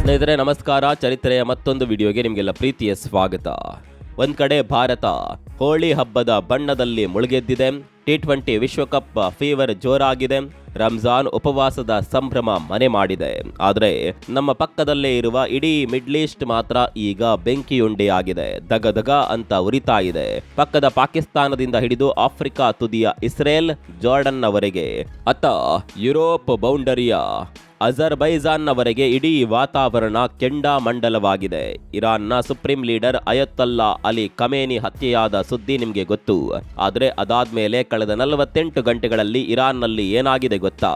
ಸ್ನೇಹಿತರೆ ನಮಸ್ಕಾರ. ಚರಿತ್ರೆಯ ಮತ್ತೊಂದು ವಿಡಿಯೋಗೆ ನಿಮಗೆಲ್ಲ ಪ್ರೀತಿಯ ಸ್ವಾಗತ. ಒಂದ್ ಕಡೆ ಭಾರತ ಹೋಳಿ ಹಬ್ಬದ ಬಣ್ಣದಲ್ಲಿ ಮುಳುಗೆದ್ದಿದೆ. T20 ವಿಶ್ವಕಪ್ ಫೀವರ್ ಜೋರಾಗಿದೆ. ರಂಜಾನ್ ಉಪವಾಸದ ಸಂಭ್ರಮ ಮನೆ ಮಾಡಿದೆ. ಆದರೆ ನಮ್ಮ ಪಕ್ಕದಲ್ಲೇ ಇರುವ ಇಡೀ ಮಿಡ್ಲ್ ಈಸ್ಟ್ ಮಾತ್ರ ಈಗ ಬೆಂಕಿಯುಂಡೆಯಾಗಿದೆ. ದಗದಗ ಅಂತ ಉರಿತಾ ಇದೆ. ಪಕ್ಕದ ಪಾಕಿಸ್ತಾನದಿಂದ ಹಿಡಿದು ಆಫ್ರಿಕಾ ತುದಿಯ ಇಸ್ರೇಲ್, ಜಾರ್ಡನ್ನವರೆಗೆ, ಅತ್ತ ಯುರೋಪ್ ಬೌಂಡರಿಯ ಅಜರ್ಬೈಜಾನ್ನವರೆಗೆ ಇಡೀ ವಾತಾವರಣ ಕೆಂಡಾಮಂಡಲವಾಗಿದೆ. ಇರಾನ್ನ supreme leader Ayatollah Ali Khamenei ಹತ್ಯೆಯಾದ ಸುದ್ದಿ ನಿಮಗೆ ಗೊತ್ತು. ಆದರೆ ಅದಾದ್ಮೇಲೆ ಕಳೆದ 48 ಗಂಟೆಗಳಲ್ಲಿ ಇರಾನ್ನಲ್ಲಿ ಏನಾಗಿದೆ ಗೊತ್ತಾ?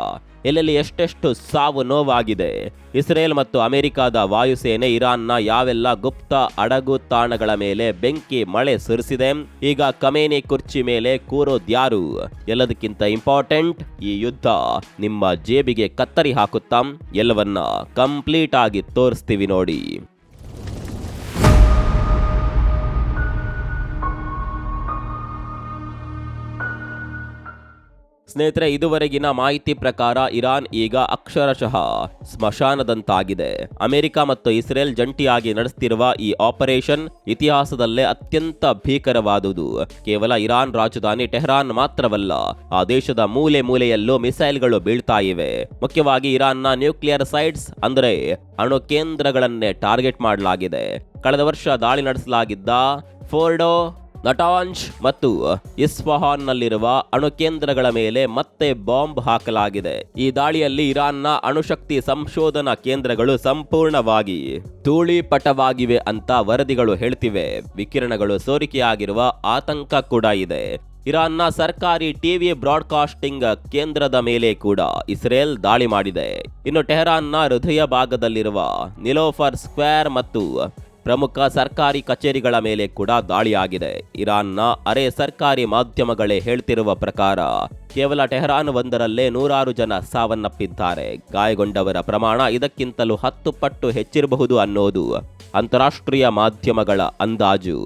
ಎಲ್ಲೆಲ್ಲಿ ಎಷ್ಟೆಷ್ಟು ಸಾವು ನೋವಾಗಿದೆ. ಇಸ್ರೇಲ್ ಮತ್ತು ಅಮೆರಿಕದ ವಾಯುಸೇನೆ ಇರಾನ್ನ ಯಾವೆಲ್ಲ ಗುಪ್ತ ಅಡಗು ತಾಣಗಳ ಮೇಲೆ ಬೆಂಕಿ ಮಳೆ ಸುರಿಸಿದೆ. ಈಗ ಖಮೇನಿ ಕುರ್ಚಿ ಮೇಲೆ ಕೂರೋದ್ಯಾರು? ಎಲ್ಲದಕ್ಕಿಂತ ಇಂಪಾರ್ಟೆಂಟ್, ಈ ಯುದ್ಧ ನಿಮ್ಮ ಜೇಬಿಗೆ ಕತ್ತರಿ ಹಾಕುತ್ತಾ? ಎಲ್ಲವನ್ನ ಕಂಪ್ಲೀಟ್ ಆಗಿ ತೋರಿಸ್ತೀವಿ ನೋಡಿ. ಸ್ನೇಹಿತರೆ, ಇದುವರೆಗಿನ ಮಾಹಿತಿ ಪ್ರಕಾರ ಇರಾನ್ ಈಗ ಅಕ್ಷರಶಃ ಸ್ಮಶಾನದಂತಾಗಿದೆ. ಅಮೆರಿಕ ಮತ್ತು ಇಸ್ರೇಲ್ ಜಂಟಿಯಾಗಿ ನಡೆಸುತ್ತಿರುವ ಈ ಆಪರೇಷನ್ ಇತಿಹಾಸದಲ್ಲೇ ಅತ್ಯಂತ ಭೀಕರವಾದುದು. ಕೇವಲ ಇರಾನ್ ರಾಜಧಾನಿ ಟೆಹರಾನ್ ಮಾತ್ರವಲ್ಲ, ಆ ದೇಶದ ಮೂಲೆ ಮೂಲೆಯಲ್ಲೂ ಮಿಸೈಲ್ಗಳು ಬೀಳ್ತಾ ಇವೆ. ಮುಖ್ಯವಾಗಿ ಇರಾನ್ನ ನ್ಯೂಕ್ಲಿಯರ್ ಸೈಟ್ಸ್ ಅಂದರೆ ಅಣು ಕೇಂದ್ರಗಳನ್ನೇ ಟಾರ್ಗೆಟ್ ಮಾಡಲಾಗಿದೆ. ಕಳೆದ ವರ್ಷ ದಾಳಿ ನಡೆಸಲಾಗಿದ್ದ ಫೋರ್ಡೋ, ನಟಾಂಜ್ ಮತ್ತು ಇಸ್ಫಹಾನ್ನಲ್ಲಿರುವ ಅಣು ಕೇಂದ್ರಗಳ ಮೇಲೆ ಮತ್ತೆ ಬಾಂಬ್ ಹಾಕಲಾಗಿದೆ. ಈ ದಾಳಿಯಲ್ಲಿ ಇರಾನ್ನ ಅಣುಶಕ್ತಿ ಸಂಶೋಧನಾ ಕೇಂದ್ರಗಳು ಸಂಪೂರ್ಣವಾಗಿ ಧೂಳೀಪಟವಾಗಿವೆ ಅಂತ ವರದಿಗಳು ಹೇಳ್ತಿವೆ. ವಿಕಿರಣಗಳು ಸೋರಿಕೆಯಾಗಿರುವ ಆತಂಕ ಕೂಡ ಇದೆ. ಇರಾನ್ನ ಸರ್ಕಾರಿ ಟಿವಿ ಬ್ರಾಡ್ಕಾಸ್ಟಿಂಗ್ ಕೇಂದ್ರದ ಮೇಲೆ ಕೂಡ ಇಸ್ರೇಲ್ ದಾಳಿ ಮಾಡಿದೆ. ಇನ್ನು ಟೆಹರಾನ್ನ ಹೃದಯ ಭಾಗದಲ್ಲಿರುವ ನಿಲೋಫರ್ ಸ್ಕ್ವೇರ್ ಮತ್ತು ಪ್ರಮುಖ ಸರ್ಕಾರಿ ಕಚೇರಿಗಳ ಮೇಲೆ ಕೂಡ ದಾಳಿಯಾಗಿದೆ. ಇರಾನ್ನ ಅರೆ ಸರ್ಕಾರಿ ಮಾಧ್ಯಮಗಳೇ ಹೇಳ್ತಿರುವ ಪ್ರಕಾರ ಕೇವಲ ಟೆಹರಾನ್ ಒಂದರಲ್ಲೇ 100 ಜನ ಸಾವನ್ನಪ್ಪಿದ್ದಾರೆ. ಗಾಯಗೊಂಡವರ ಪ್ರಮಾಣ ಇದಕ್ಕಿಂತಲೂ 10 ಪಟ್ಟು ಹೆಚ್ಚಿರಬಹುದು ಅನ್ನೋದು ಅಂತಾರಾಷ್ಟ್ರೀಯ ಮಾಧ್ಯಮಗಳ ಅಂದಾಜು.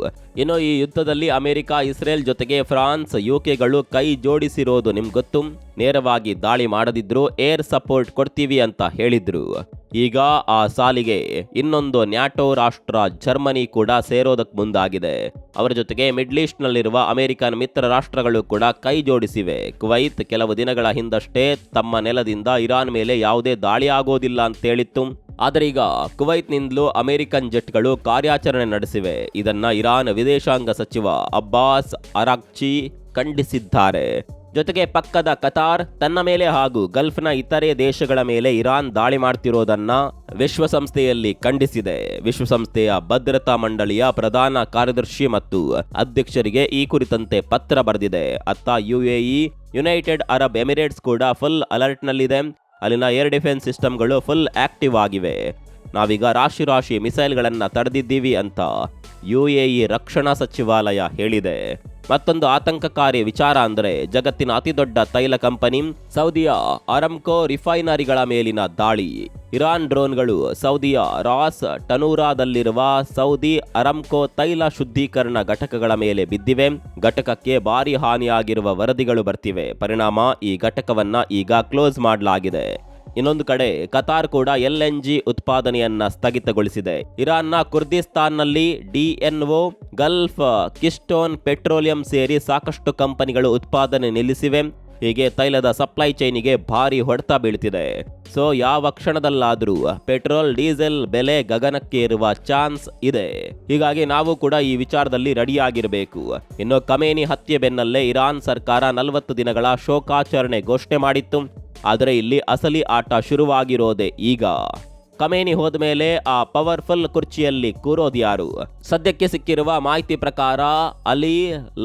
ಇನ್ನು ಈ ಯುದ್ಧದಲ್ಲಿ ಅಮೆರಿಕ, ಇಸ್ರೇಲ್ ಜೊತೆಗೆ ಫ್ರಾನ್ಸ್, ಯುಕೆಗಳು ಕೈ ಜೋಡಿಸಿರೋದು ನಿಮ್ಗೆ ಗೊತ್ತು. ನೇರವಾಗಿ ದಾಳಿ ಮಾಡದಿದ್ರು ಏರ್ ಸಪೋರ್ಟ್ ಕೊಡ್ತೀವಿ ಅಂತ ಹೇಳಿದ್ರು. ಈಗ ಆ ಸಾಲಿಗೆ ಇನ್ನೊಂದು ನ್ಯಾಟೋ ರಾಷ್ಟ್ರ ಜರ್ಮನಿ ಕೂಡ ಸೇರೋದಕ್ಕೆ ಮುಂದಾಗಿದೆ. ಅವರ ಜೊತೆಗೆ ಮಿಡ್ಲ್ ಈಸ್ಟ್ ನಲ್ಲಿರುವ ಅಮೆರಿಕನ್ ಮಿತ್ರ ರಾಷ್ಟ್ರಗಳು ಕೂಡ ಕೈ ಜೋಡಿಸಿವೆ. ಕುವೈತ್ ಕೆಲವು ದಿನಗಳ ಹಿಂದಷ್ಟೇ ತಮ್ಮ ನೆಲದಿಂದ ಇರಾನ್ ಮೇಲೆ ಯಾವುದೇ ದಾಳಿ ಆಗೋದಿಲ್ಲ ಅಂತ ಹೇಳಿತ್ತು. ಆದರೆ ಈಗ ಕುವೈತ್ನಿಂದಲೂ ಅಮೆರಿಕನ್ ಜೆಟ್ಗಳು ಕಾರ್ಯಾಚರಣೆ ನಡೆಸಿವೆ. ಇದನ್ನ ಇರಾನ್ ವಿದೇಶಾಂಗ ಸಚಿವ ಅಬ್ಬಾಸ್ ಅರಾಕ್ಚಿ ಖಂಡಿಸಿದ್ದಾರೆ. ಜೊತೆಗೆ ಪಕ್ಕದ ಕತಾರ್ ತನ್ನ ಮೇಲೆ ಹಾಗೂ ಗಲ್ಫ್ನ ಇತರೆ ದೇಶಗಳ ಮೇಲೆ ಇರಾನ್ ದಾಳಿ ಮಾಡ್ತಿರೋದನ್ನ ವಿಶ್ವಸಂಸ್ಥೆಯಲ್ಲಿ ಖಂಡಿಸಿದೆ. ವಿಶ್ವಸಂಸ್ಥೆಯ ಭದ್ರತಾ ಮಂಡಳಿಯ ಪ್ರಧಾನ ಕಾರ್ಯದರ್ಶಿ ಮತ್ತು ಅಧ್ಯಕ್ಷರಿಗೆ ಈ ಕುರಿತಂತೆ ಪತ್ರ ಬರೆದಿದೆ. ಅತ್ತ UAE, ಯುನೈಟೆಡ್ ಅರಬ್ ಎಮಿರೇಟ್ಸ್ ಕೂಡ ಫುಲ್ ಅಲರ್ಟ್ನಲ್ಲಿದೆ. ಅಲ್ಲಿನ ಏರ್ ಡಿಫೆನ್ಸ್ ಸಿಸ್ಟಮ್ಗಳು ಫುಲ್ ಆಕ್ಟಿವ್ ಆಗಿವೆ. ನಾವೀಗ ರಾಶಿ ಮಿಸೈಲ್ಗಳನ್ನ ತಡೆದಿದ್ದೀವಿ ಅಂತ UAE ರಕ್ಷಣಾ ಸಚಿವಾಲಯ ಹೇಳಿದೆ. ಮತ್ತೊಂದು ಆತಂಕಕಾರಿ ವಿಚಾರ ಅಂದರೆ ಜಗತ್ತಿನ ಅತಿದೊಡ್ಡ ತೈಲ ಕಂಪನಿ ಸೌದಿಯ ಅರಾಮ್ಕೋ ರಿಫೈನರಿಗಳ ಮೇಲಿನ ದಾಳಿ. ಇರಾನ್ ಡ್ರೋನ್ಗಳು ಸೌದಿಯ ರಾಸ್ ಟನೂರಾದಲ್ಲಿರುವ ಸೌದಿ ಅರಾಮ್ಕೋ ತೈಲ ಶುದ್ಧೀಕರಣ ಘಟಕಗಳ ಮೇಲೆ ಬಿದ್ದಿವೆ. ಘಟಕಕ್ಕೆ ಭಾರಿ ಹಾನಿಯಾಗಿರುವ ವರದಿಗಳು ಬರ್ತಿವೆ. ಪರಿಣಾಮ ಈ ಘಟಕವನ್ನ ಈಗ ಕ್ಲೋಸ್ ಮಾಡಲಾಗಿದೆ. ಇನ್ನೊಂದು ಕಡೆ ಕತಾರ್ ಕೂಡ LNG ಉತ್ಪಾದನೆಯನ್ನ ಸ್ಥಗಿತಗೊಳಿಸಿದೆ. ಇರಾನ್ನ ಕುರ್ದಿಸ್ತಾನ್ನಲ್ಲಿ DNO, ಗಲ್ಫ್, ಕಿಸ್ಟೋನ್ ಪೆಟ್ರೋಲಿಯಂ ಸೇರಿ ಸಾಕಷ್ಟು ಕಂಪನಿಗಳು ಉತ್ಪಾದನೆ ನಿಲ್ಲಿಸಿವೆ. ಹೀಗೆ ತೈಲದ ಸಪ್ಲೈ ಚೈನಿಗೆ ಭಾರಿ ಹೊಡೆತ ಬೀಳ್ತಿದೆ. ಸೊ ಯಾವ ಕ್ಷಣದಲ್ಲಾದ್ರೂ ಪೆಟ್ರೋಲ್, ಡೀಸೆಲ್ ಬೆಲೆ ಗಗನಕ್ಕೆ ಏರುವ ಚಾನ್ಸ್ ಇದೆ. ಹೀಗಾಗಿ ನಾವು ಕೂಡ ಈ ವಿಚಾರದಲ್ಲಿ ರೆಡಿಯಾಗಿರಬೇಕು. ಇನ್ನು ಖಮೇನಿ ಹತ್ಯೆ ಬೆನ್ನಲ್ಲೇ ಇರಾನ್ ಸರ್ಕಾರ 40 ದಿನಗಳ ಶೋಕಾಚರಣೆ ಘೋಷಣೆ ಮಾಡಿತ್ತು. ಆದರೆ ಇಲ್ಲಿ ಅಸಲಿ ಆಟ ಶುರುವಾಗಿರೋದೆ ಈಗ. ಖಮೇನಿ ಹೋದ್ಮೇಲೆ ಆ ಪವರ್ಫುಲ್ ಕುರ್ಚಿಯಲ್ಲಿ ಕೂರೋದ್ಯಾರು? ಸದ್ಯಕ್ಕೆ ಸಿಕ್ಕಿರುವ ಮಾಹಿತಿ ಪ್ರಕಾರ ಅಲಿ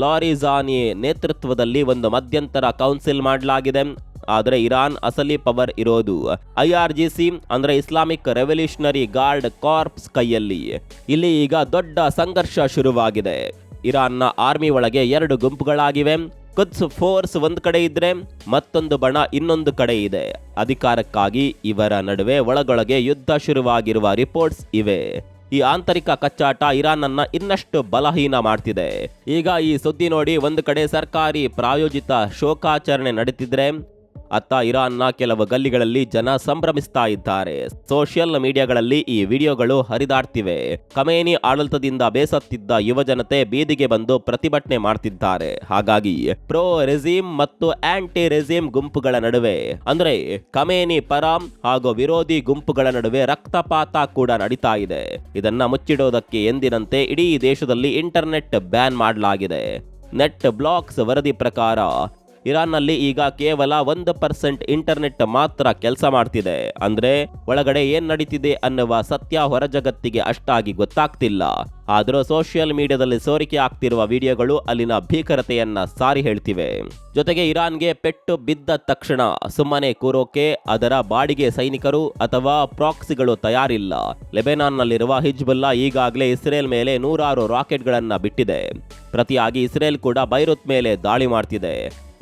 ಲಾರಿಜಾನಿ ನೇತೃತ್ವದಲ್ಲಿ ಒಂದು ಮಧ್ಯಂತರ ಕೌನ್ಸಿಲ್ ಮಾಡಲಾಗಿದೆ. ಆದರೆ ಇರಾನ್ ಅಸಲಿ ಪವರ್ ಇರೋದು IRGC ಅಂದ್ರೆ ಇಸ್ಲಾಮಿಕ್ ರೆವಲ್ಯೂಷನರಿ ಗಾರ್ಡ್ ಕಾರ್ಪ್ಸ್ ಕೈಯಲ್ಲಿ. ಇಲ್ಲಿ ಈಗ ದೊಡ್ಡ ಸಂಘರ್ಷ ಶುರುವಾಗಿದೆ. ಇರಾನ್ನ ಆರ್ಮಿ ಒಳಗೆ 2 ಗುಂಪುಗಳಾಗಿವೆ. ಕುದ್ಸ್ ಫೋರ್ಸ್ ಒಂದು ಕಡೆ ಇದ್ರೆ ಮತ್ತೊಂದು ಬಣ ಇನ್ನೊಂದು ಕಡೆ ಇದೆ. ಅಧಿಕಾರಕ್ಕಾಗಿ ಇವರ ನಡುವೆ ಒಳಗೊಳಗೆ ಯುದ್ಧ ಶುರುವಾಗಿರುವ ರಿಪೋರ್ಟ್ಸ್ ಇವೆ. ಈ ಆಂತರಿಕ ಕಚ್ಚಾಟ ಇರಾನ್ ಅನ್ನ ಇನ್ನಷ್ಟು ಬಲಹೀನ ಮಾಡ್ತಿದೆ. ಈಗ ಈ ಸುದ್ದಿ ನೋಡಿ ಒಂದು ಕಡೆ ಸರ್ಕಾರಿ ಪ್ರಾಯೋಜಿತ ಶೋಕಾಚರಣೆ ನಡೀತಿದ್ರೆ ಅತ್ತ ಇರಾನ್ನ ಕೆಲವು ಗಲ್ಲಿಗಳಲ್ಲಿ ಜನ ಸಂಭ್ರಮಿಸ್ತಾ ಇದ್ದಾರೆ. ಸೋಷಿಯಲ್ ಮೀಡಿಯಾಗಳಲ್ಲಿ ಈ ವಿಡಿಯೋಗಳು ಹರಿದಾಡ್ತಿವೆ. ಖಮೇನಿ ಆಡಳಿತದಿಂದ ಬೇಸತ್ತಿದ್ದ ಯುವ ಜನತೆ ಬೀದಿಗೆ ಬಂದು ಪ್ರತಿಭಟನೆ ಮಾಡ್ತಿದ್ದಾರೆ. ಹಾಗಾಗಿ ಪ್ರೋ ರೆಜಿಮ್ ಮತ್ತು ಆಂಟಿ ರೆಜಿಮ್ ಗುಂಪುಗಳ ನಡುವೆ ಅಂದ್ರೆ ಖಮೇನಿ ಪರ ಹಾಗೂ ವಿರೋಧಿ ಗುಂಪುಗಳ ನಡುವೆ ರಕ್ತಪಾತ ಕೂಡ ನಡೀತಾ ಇದೆ. ಇದನ್ನ ಮುಚ್ಚಿಡೋದಕ್ಕೆ ಎಂದಿನಂತೆ ಇಡೀ ದೇಶದಲ್ಲಿ ಇಂಟರ್ನೆಟ್ ಬ್ಯಾನ್ ಮಾಡಲಾಗಿದೆ. ನೆಟ್ ಬ್ಲಾಕ್ಸ್ ವರದಿ ಪ್ರಕಾರ ಇರಾನ್ನಲ್ಲಿ ಈಗ ಕೇವಲ 1% ಇಂಟರ್ನೆಟ್ ಮಾತ್ರ ಕೆಲಸ ಮಾಡ್ತಿದೆ. ಅಂದ್ರೆ ಒಳಗಡೆ ಏನ್ ನಡೀತಿದೆ ಅನ್ನುವ ಸತ್ಯ ಹೊರ ಜಗತ್ತಿಗೆ ಅಷ್ಟಾಗಿ ಗೊತ್ತಾಗ್ತಿಲ್ಲ. ಆದರೂ ಸೋಷಿಯಲ್ ಮೀಡಿಯಾದಲ್ಲಿ ಸೋರಿಕೆ ಆಗ್ತಿರುವ ವಿಡಿಯೋಗಳು ಅಲ್ಲಿನ ಭೀಕರತೆಯನ್ನ ಸಾರಿ ಹೇಳ್ತಿವೆ. ಜೊತೆಗೆ ಇರಾನ್ಗೆ ಪೆಟ್ಟು ಬಿದ್ದ ತಕ್ಷಣ ಸುಮ್ಮನೆ ಕೂರೋಕೆ ಅದರ ಬಾಡಿಗೆ ಸೈನಿಕರು ಅಥವಾ ಪ್ರಾಕ್ಸಿಗಳು ತಯಾರಿಲ್ಲ. ಲೆಬನಾನ್ನಲ್ಲಿರುವ ಹಿಜ್ಬುಲ್ಲಾ ಈಗಾಗಲೇ ಇಸ್ರೇಲ್ ಮೇಲೆ 100 ರಾಕೆಟ್ಗಳನ್ನ ಬಿಟ್ಟಿದೆ. ಪ್ರತಿಯಾಗಿ ಇಸ್ರೇಲ್ ಕೂಡ ಬೈರುತ್ ಮೇಲೆ ದಾಳಿ ಮಾಡ್ತಿದೆ.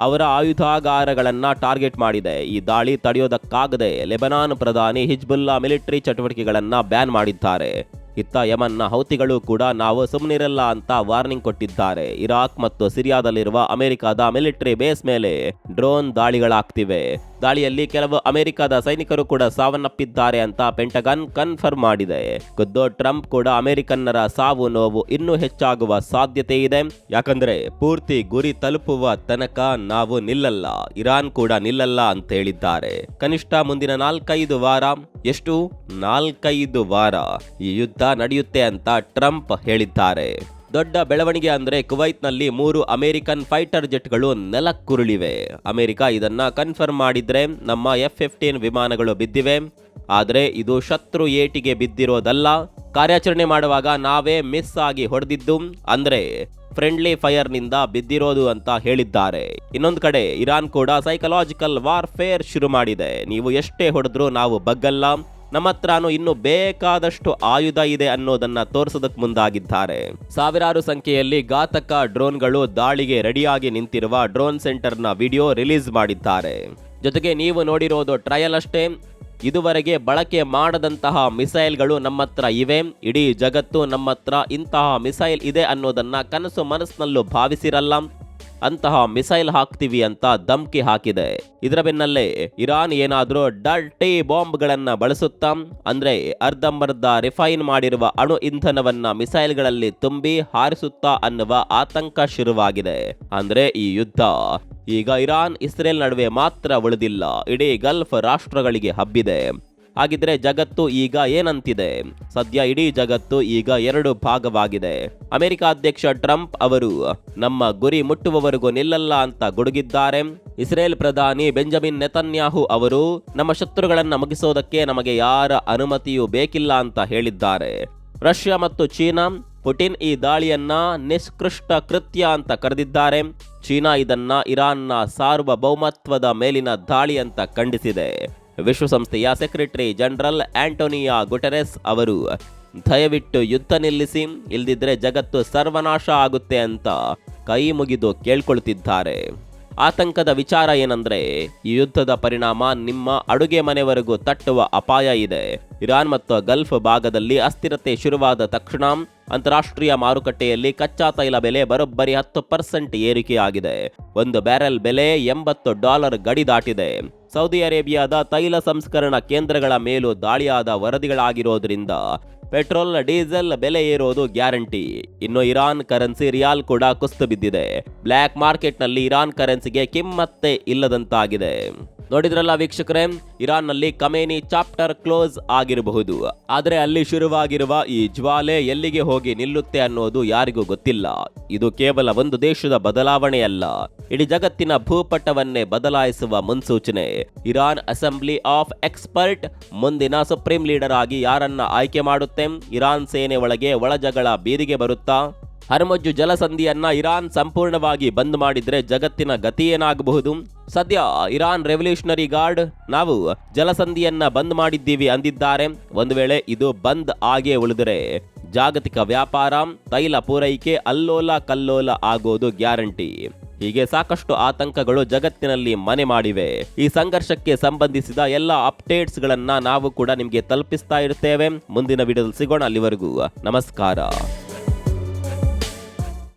ಅವರ ಆಯುಧಾಗಾರಗಳನ್ನ ಟಾರ್ಗೆಟ್ ಮಾಡಿದೆ. ಈ ದಾಳಿ ತಡೆಯೋದಕ್ಕಾಗದೆ ಲೆಬನಾನ್ ಪ್ರಧಾನಿ ಹಿಜ್ಬುಲ್ಲಾ ಮಿಲಿಟರಿ ಚಟುವಟಿಕೆಗಳನ್ನ ಬ್ಯಾನ್ ಮಾಡಿದ್ದಾರೆ. ಇತ್ತ ಯಮನ್ನ ಹೌತಿಗಳು ಕೂಡ ನಾವು ಸುಮ್ಮನಿರಲ್ಲ ಅಂತ ವಾರ್ನಿಂಗ್ ಕೊಟ್ಟಿದ್ದಾರೆ. ಇರಾಕ್ ಮತ್ತು ಸಿರಿಯಾದಲ್ಲಿರುವ ಅಮೆರಿಕದ ಮಿಲಿಟರಿ ಬೇಸ್ ಮೇಲೆ ಡ್ರೋನ್ ದಾಳಿಗಳಾಗ್ತಿವೆ. ದಾಳಿಯಲ್ಲಿ ಕೆಲವು ಅಮೆರಿಕದ ಸೈನಿಕರು ಕೂಡ ಸಾವನ್ನಪ್ಪಿದ್ದಾರೆ ಅಂತ ಪೆಂಟಗನ್ ಕನ್ಫರ್ಮ್ ಮಾಡಿದೆ. ಖುದ್ದು ಟ್ರಂಪ್ ಕೂಡ ಅಮೆರಿಕನ್ನರ ಸಾವು ನೋವು ಇನ್ನೂ ಹೆಚ್ಚಾಗುವ ಸಾಧ್ಯತೆ ಇದೆ. ಯಾಕಂದ್ರೆ ಪೂರ್ತಿ ಗುರಿ ತಲುಪುವ ತನಕ ನಾವು ನಿಲ್ಲಲ್ಲ, ಇರಾನ್ ಕೂಡ ನಿಲ್ಲಲ್ಲ ಅಂತ ಹೇಳಿದ್ದಾರೆ. ಕನಿಷ್ಠ ಮುಂದಿನ 4-5 ವಾರ, ಎಷ್ಟು 4-5 ವಾರ ಈ ಯುದ್ಧ ನಡೆಯುತ್ತೆ ಅಂತ ಟ್ರಂಪ್ ಹೇಳಿದ್ದಾರೆ. ದೊಡ್ಡ ಬೆಳವಣಿಗೆ ಅಂದ್ರೆ ಕುವೈತ್ನಲ್ಲಿ 3 ಅಮೆರಿಕನ್ ಫೈಟರ್ ಜೆಟ್ಗಳು ನೆಲಕ್ಕುರುಳಿವೆ. ಅಮೆರಿಕ ಇದನ್ನ ಕನ್ಫರ್ಮ್ ಮಾಡಿದ್ರೆ ನಮ್ಮ F-15 ವಿಮಾನಗಳು ಬಿದ್ದಿವೆ. ಆದ್ರೆ ಇದು ಶತ್ರು ಏಟಿಗೆ ಬಿದ್ದಿರೋದಲ್ಲ, ಕಾರ್ಯಾಚರಣೆ ಮಾಡುವಾಗ ನಾವೇ ಮಿಸ್ ಆಗಿ ಹೊಡೆದಿದ್ದು, ಅಂದ್ರೆ ಫ್ರೆಂಡ್ಲಿ ಫೈರ್ ನಿಂದ ಬಿದ್ದಿರೋದು ಅಂತ ಹೇಳಿದ್ದಾರೆ. ಇನ್ನೊಂದು ಕಡೆ ಇರಾನ್ ಕೂಡ ಸೈಕಲಾಜಿಕಲ್ ವಾರ್ಫೇರ್ ಶುರು ಮಾಡಿದೆ. ನೀವು ಎಷ್ಟೇ ಹೊಡೆದ್ರೂ ನಾವು ಬಗ್ಗಲ್ಲ, ನಮ್ಮ ಹತ್ರನೂ ಇನ್ನು ಬೇಕಾದಷ್ಟು ಆಯುಧ ಇದೆ ಅನ್ನೋದನ್ನ ತೋರಿಸೋದಕ್ಕೆ ಮುಂದಾಗಿದ್ದಾರೆ. ಸಾವಿರಾರು ಸಂಖ್ಯೆಯಲ್ಲಿ ಘಾತಕ ಡ್ರೋನ್ಗಳು ದಾಳಿಗೆ ರೆಡಿಯಾಗಿ ನಿಂತಿರುವ ಡ್ರೋನ್ ಸೆಂಟರ್ನ ವಿಡಿಯೋ ರಿಲೀಸ್ ಮಾಡಿದ್ದಾರೆ. ಜೊತೆಗೆ ನೀವು ನೋಡಿರೋದು ಟ್ರಯಲ್ ಅಷ್ಟೇ. ಇದುವರೆಗೆ ಬಳಕೆ ಮಾಡದಂತಹ ಮಿಸೈಲ್ಗಳು ನಮ್ಮ ಹತ್ರ ಇವೆ. ಇಡೀ ಜಗತ್ತು ನಮ್ಮ ಹತ್ರ ಇಂತಹ ಮಿಸೈಲ್ ಇದೆ ಅನ್ನೋದನ್ನ ಕನಸು ಮನಸ್ಸಿನಲ್ಲೂ ಭಾವಿಸಿರಲ್ಲ. ಅಂತಹ ಮಿಸೈಲ್ ಹಾಕ್ತೀವಿ ಅಂತ ಧಮ್ಕಿ ಹಾಕಿದೆ. ಇದರ ಬೆನ್ನಲ್ಲೇ ಇರಾನ್ ಏನಾದ್ರೂ ಡರ್ಟಿ ಬಾಂಬ್ಗಳನ್ನ ಬಳಸುತ್ತಾ, ಅಂದ್ರೆ ಅರ್ಧಂಬರ್ಧ ರಿಫೈನ್ ಮಾಡಿರುವ ಅಣು ಇಂಧನವನ್ನ ಮಿಸೈಲ್ಗಳಲ್ಲಿ ತುಂಬಿ ಹಾರಿಸುತ್ತಾ ಅನ್ನುವ ಆತಂಕ ಶುರುವಾಗಿದೆ. ಅಂದ್ರೆ ಈ ಯುದ್ಧ ಈಗ ಇರಾನ್ ಇಸ್ರೇಲ್ ನಡುವೆ ಮಾತ್ರ ಉಳಿದಿಲ್ಲ, ಇಡೀ ಗಲ್ಫ್ ರಾಷ್ಟ್ರಗಳಿಗೆ ಹಬ್ಬಿದೆ. ಹಾಗಿದ್ರೆ ಜಗತ್ತು ಈಗ ಏನಂತಿದೆ? ಸದ್ಯ ಇಡೀ ಜಗತ್ತು ಈಗ 2 ಭಾಗವಾಗಿದೆ. ಅಮೆರಿಕ ಅಧ್ಯಕ್ಷ ಟ್ರಂಪ್ ಅವರು ನಮ್ಮ ಗುರಿ ಮುಟ್ಟುವವರೆಗೂ ನಿಲ್ಲಲ್ಲ ಅಂತ ಗುಡುಗಿದ್ದಾರೆ. ಇಸ್ರೇಲ್ ಪ್ರಧಾನಿ ಬೆಂಜಮಿನ್ ನೆತನ್ಯಾಹು ಅವರು ನಮ್ಮ ಶತ್ರುಗಳನ್ನ ಮುಗಿಸೋದಕ್ಕೆ ನಮಗೆ ಯಾರ ಅನುಮತಿಯೂ ಬೇಕಿಲ್ಲ ಅಂತ ಹೇಳಿದ್ದಾರೆ. ರಷ್ಯಾ ಮತ್ತು ಚೀನಾ ಪುಟಿನ್ ಈ ದಾಳಿಯನ್ನ ನಿಷ್ಕೃಷ್ಟ ಕೃತ್ಯ ಅಂತ ಕರೆದಿದ್ದಾರೆ. ಚೀನಾ ಇದನ್ನ ಇರಾನ್ನ ಸಾರ್ವಭೌಮತ್ವದ ಮೇಲಿನ ದಾಳಿ ಅಂತ ಖಂಡಿಸಿದೆ. ವಿಶ್ವಸಂಸ್ಥೆಯ ಸೆಕ್ರೆಟರಿ ಜನರಲ್ ಆಂಟೋನಿಯೋ ಗುಟೆರೆಸ್ ಅವರು ದಯವಿಟ್ಟು ಯುದ್ಧ ನಿಲ್ಲಿಸಿ, ಇಲ್ದಿದ್ರೆ ಜಗತ್ತು ಸರ್ವನಾಶ ಆಗುತ್ತೆ ಅಂತ ಕೈ ಮುಗಿದು ಕೇಳ್ಕೊಳ್ತಿದ್ದಾರೆ. ಆತಂಕದ ವಿಚಾರ ಏನಂದ್ರೆ ಈ ಯುದ್ಧದ ಪರಿಣಾಮ ನಿಮ್ಮ ಅಡುಗೆ ಮನೆವರೆಗೂ ತಟ್ಟುವ ಅಪಾಯ ಇದೆ. ಇರಾನ್ ಮತ್ತು ಗಲ್ಫ್ ಭಾಗದಲ್ಲಿ ಅಸ್ಥಿರತೆ ಶುರುವಾದ ತಕ್ಷಣ ಅಂತಾರಾಷ್ಟ್ರೀಯ ಮಾರುಕಟ್ಟೆಯಲ್ಲಿ ಕಚ್ಚಾ ತೈಲ ಬೆಲೆ ಬರೋಬ್ಬರಿ 10% ಏರಿಕೆಯಾಗಿದೆ. 1 ಬ್ಯಾರೆಲ್ ಬೆಲೆ $80 ಗಡಿ ದಾಟಿದೆ. ಸೌದಿ ಅರೇಬಿಯಾದ ತೈಲ ಸಂಸ್ಕರಣಾ ಕೇಂದ್ರಗಳ ಮೇಲೂ ದಾಳಿಯಾದ ವರದಿಗಳಾಗಿರೋದ್ರಿಂದ ಪೆಟ್ರೋಲ್ ಡೀಸೆಲ್ ಬೆಲೆ ಏರೋದು ಗ್ಯಾರಂಟಿ. ಇನ್ನು ಇರಾನ್ ಕರೆನ್ಸಿ ರಿಯಾಲ್ ಕೂಡ ಕುಸಿದು ಬಿದ್ದಿದೆ. ಬ್ಲ್ಯಾಕ್ ಮಾರ್ಕೆಟ್ನಲ್ಲಿ ಇರಾನ್ ಕರೆನ್ಸಿಗೆ ಕಿಮ್ಮತ್ತೆ ಇಲ್ಲದಂತಾಗಿದೆ. ನೋಡಿದ್ರಲ್ಲ ವೀಕ್ಷಕರೇ, ಇರಾನ್ನಲ್ಲಿ ಖಮೇನಿ ಚಾಪ್ಟರ್ ಕ್ಲೋಸ್ ಆಗಿರಬಹುದು, ಆದರೆ ಅಲ್ಲಿ ಶುರುವಾಗಿರುವ ಈ ಜ್ವಾಲೆ ಎಲ್ಲಿಗೆ ಹೋಗಿ ನಿಲ್ಲುತ್ತೆ ಅನ್ನೋದು ಯಾರಿಗೂ ಗೊತ್ತಿಲ್ಲ. ಇದು ಕೇವಲ ಒಂದು ದೇಶದ ಬದಲಾವಣೆಯಲ್ಲ, ಇಡೀ ಜಗತ್ತಿನ ಭೂಪಟವನ್ನೇ ಬದಲಾಯಿಸುವ ಮುನ್ಸೂಚನೆ. ಇರಾನ್ ಅಸೆಂಬ್ಲಿ ಆಫ್ ಎಕ್ಸ್ಪರ್ಟ್ ಮುಂದಿನ ಸುಪ್ರೀಂ ಲೀಡರ್ ಆಗಿ ಯಾರನ್ನ ಆಯ್ಕೆ ಮಾಡುತ್ತೆ? ಇರಾನ್ ಸೇನೆ ಒಳಗೆ ಒಳಜಗಳ ಬೀದಿಗೆ ಬರುತ್ತಾ? ಹರ್ಮುಜ್ ಜಲಸಂಧಿಯನ್ನ ಇರಾನ್ ಸಂಪೂರ್ಣವಾಗಿ ಬಂದ್ ಮಾಡಿದ್ರೆ ಜಗತ್ತಿನ ಗತಿ ಏನಾಗಬಹುದು? ಸದ್ಯ ಇರಾನ್ ರೆವಲ್ಯೂಷನರಿ ಗಾರ್ಡ್ ನಾವು ಜಲಸಂಧಿಯನ್ನ ಬಂದ್ ಮಾಡಿದ್ದೀವಿ ಅಂದಿದ್ದಾರೆ. ಒಂದು ವೇಳೆ ಇದು ಬಂದ್ ಆಗೇ ಉಳಿದರೆ ಜಾಗತಿಕ ವ್ಯಾಪಾರ, ತೈಲ ಪೂರೈಕೆ ಅಲ್ಲೋಲ ಕಲ್ಲೋಲ ಆಗೋದು ಗ್ಯಾರಂಟಿ. ಹೀಗೆ ಸಾಕಷ್ಟು ಆತಂಕಗಳು ಜಗತ್ತಿನಲ್ಲಿ ಮನೆ ಮಾಡಿವೆ. ಈ ಸಂಘರ್ಷಕ್ಕೆ ಸಂಬಂಧಿಸಿದ ಎಲ್ಲ ಅಪ್ಡೇಟ್ಸ್ಗಳನ್ನ ನಾವು ಕೂಡ ನಿಮಗೆ ತಲುಪಿಸ್ತಾ ಇರ್ತೇವೆ. ಮುಂದಿನ ವಿಡಿಯೋದಲ್ಲಿ ಸಿಗೋಣ. ಅಲ್ಲಿವರೆಗೂ ನಮಸ್ಕಾರ.